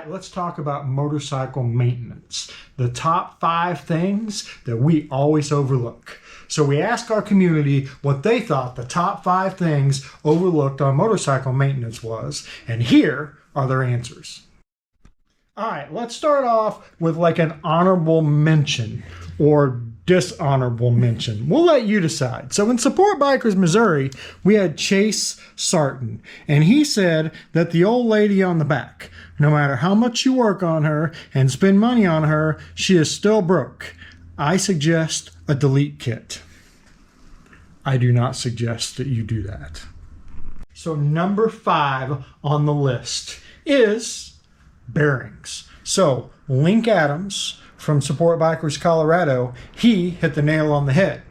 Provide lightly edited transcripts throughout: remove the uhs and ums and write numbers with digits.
right, let's talk about motorcycle maintenance. The top 5 things that we always overlook. So we asked our community what they thought the top 5 things overlooked on motorcycle maintenance was, and here are their answers. All right, let's start off with like an honorable mention or dishonorable mention. We'll let you decide. So in Support Bikers Missouri, we had Chase Sarton, and he said that the old lady on the back, no matter how much you work on her and spend money on her, she is still broke. I suggest a delete kit. I do not suggest that you do that. So number 5 on the list is bearings. So Link Adams from Support Bikers Colorado, he hit the nail on the head.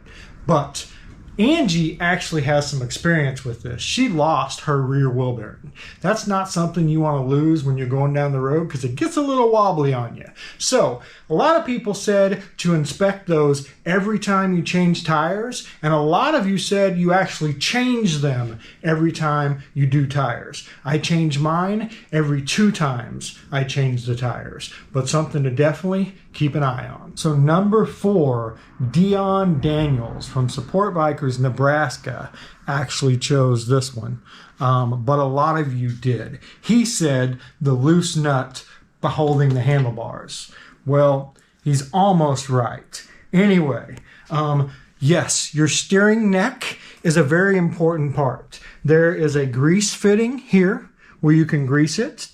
But Angie actually has some experience with this. She lost her rear wheel bearing. That's not something you want to lose when you're going down the road because it gets a little wobbly on you. So a lot of people said to inspect those every time you change tires, and a lot of you said you actually change them every time you do tires. I change mine every 2 times I change the tires, but something to definitely keep an eye on. So number 4, Dion Daniels from Support Bikers Nebraska actually chose this one, but a lot of you did. He said the loose nut holding the handlebars. Well, he's almost right. Anyway, yes, your steering neck is a very important part. There is a grease fitting here where you can grease it.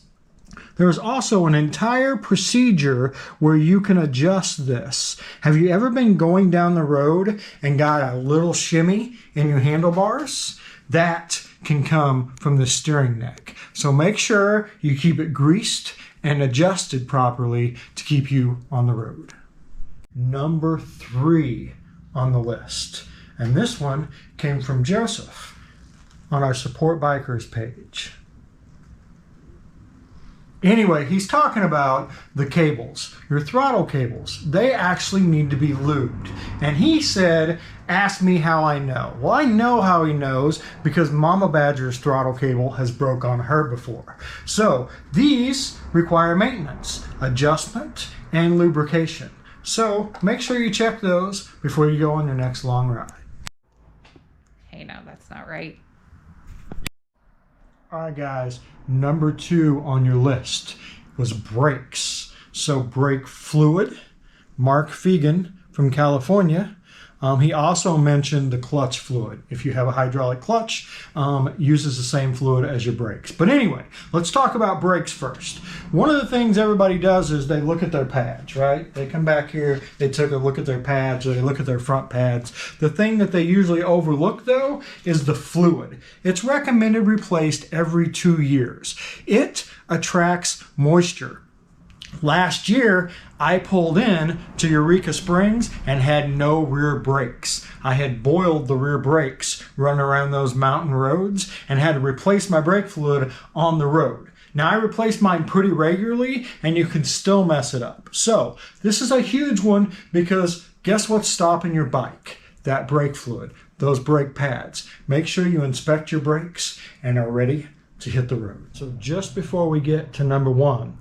There's also an entire procedure where you can adjust this. Have you ever been going down the road and got a little shimmy in your handlebars? That can come from the steering neck. So make sure you keep it greased and adjusted properly to keep you on the road. Number 3 on the list, and this one came from Joseph on our Support Bikers page. Anyway, he's talking about the cables, your throttle cables. They actually need to be lubed. And he said, ask me how I know. Well, I know how he knows because Mama Badger's throttle cable has broke on her before. So these require maintenance, adjustment, and lubrication. So make sure you check those before you go on your next long ride. Hey, no, that's not right. All right, guys, number 2 on your list was brakes. So brake fluid, Mark Fegan from California. He also mentioned the clutch fluid. If you have a hydraulic clutch, uses the same fluid as your brakes. But anyway, let's talk about brakes first. One of the things everybody does is they look at their pads, right? They come back here, they took a look at their pads, or they look at their front pads. The thing that they usually overlook, though, is the fluid. It's recommended replaced every 2 years. It attracts moisture. Last year, I pulled in to Eureka Springs and had no rear brakes. I had boiled the rear brakes running around those mountain roads and had to replace my brake fluid on the road. Now, I replace mine pretty regularly and you can still mess it up. So this is a huge one because guess what's stopping your bike? That brake fluid, those brake pads. Make sure you inspect your brakes and are ready to hit the road. So just before we get to number 1,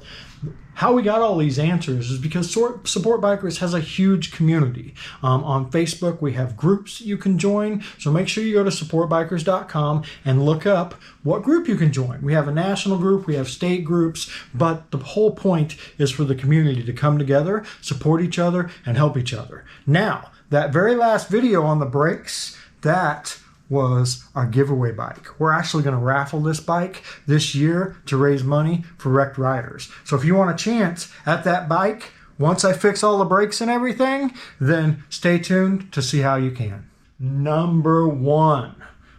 how we got all these answers is because Support Bikers has a huge community. On Facebook, we have groups you can join. So make sure you go to supportbikers.com and look up what group you can join. We have a national group, we have state groups, but the whole point is for the community to come together, support each other, and help each other. Now, that very last video on the brakes, that was our giveaway bike. We're actually going to raffle this bike this year to raise money for wrecked riders. So if you want a chance at that bike, once I fix all the brakes and everything, then stay tuned to see how you can. Number 1.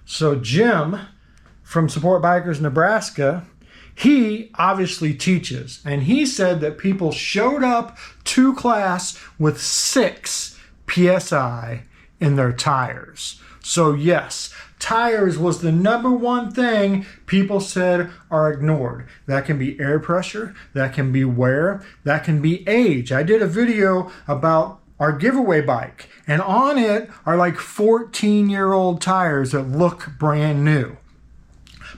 So Jim from Support Bikers Nebraska, he obviously teaches, and he said that people showed up to class with 6 PSI in their tires. So yes, tires was the number 1 thing people said are ignored. That can be air pressure, that can be wear, that can be age. I did a video about our giveaway bike, and on it are like 14-year-old tires that look brand new.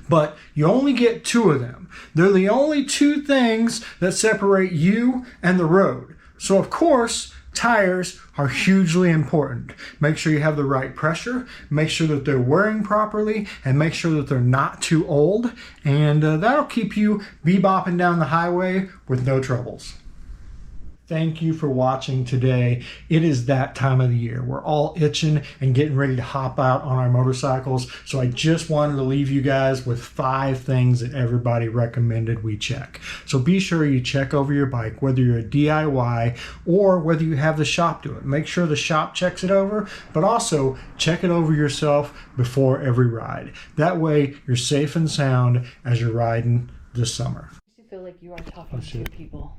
but you only get 2 of them. They're the only 2 things that separate you and the road. So of course, tires are hugely important. Make sure you have the right pressure, make sure that they're wearing properly, and make sure that they're not too old, and that'll keep you bebopping down the highway with no troubles. Thank you for watching today. It is that time of the year. We're all itching and getting ready to hop out on our motorcycles. So I just wanted to leave you guys with 5 things that everybody recommended we check. So be sure you check over your bike, whether you're a DIY or whether you have the shop do it. Make sure the shop checks it over, but also check it over yourself before every ride. That way you're safe and sound as you're riding this summer. I feel like you are talking to people.